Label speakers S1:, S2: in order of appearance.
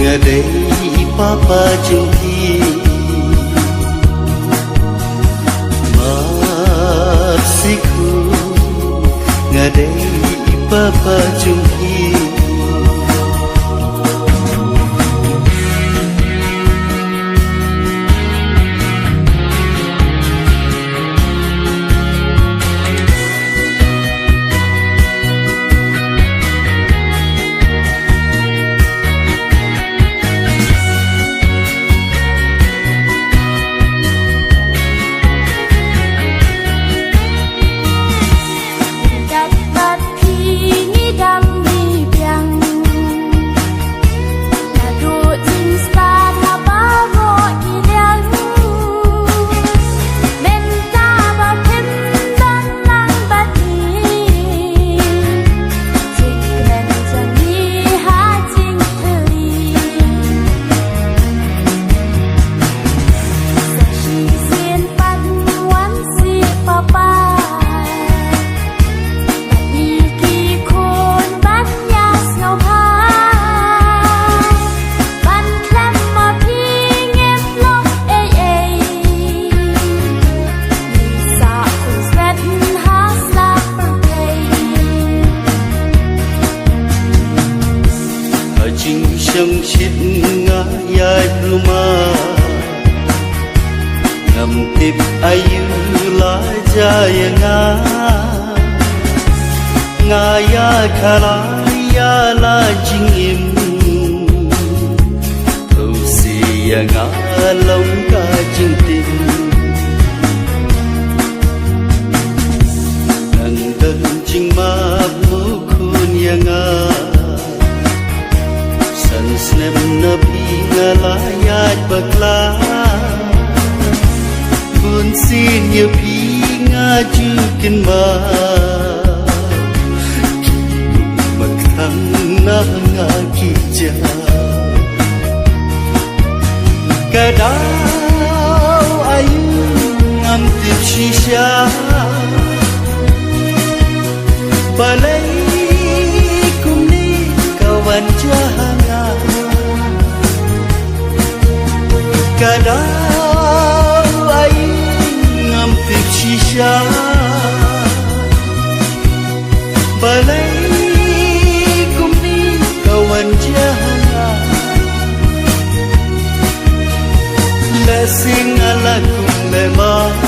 S1: ngadai papa jumpi masiku ngadai papa jumpi trong chiếc ngã dài pluma ngầm tiếp ayu lá jaya nga ya khala ya la jing im tu si ya nga long ka jing tin nang đơn jing ma mu khun ya nga Snem na pinga layat bakla Bun sin ya pinga jukin ma Magthang na nga kija Kadaw ayun ang tip shisha Balay kumni kawan jahan Kadang aing ngampik shisha Balai kumni kawan jahanam Lasing ala kum lemah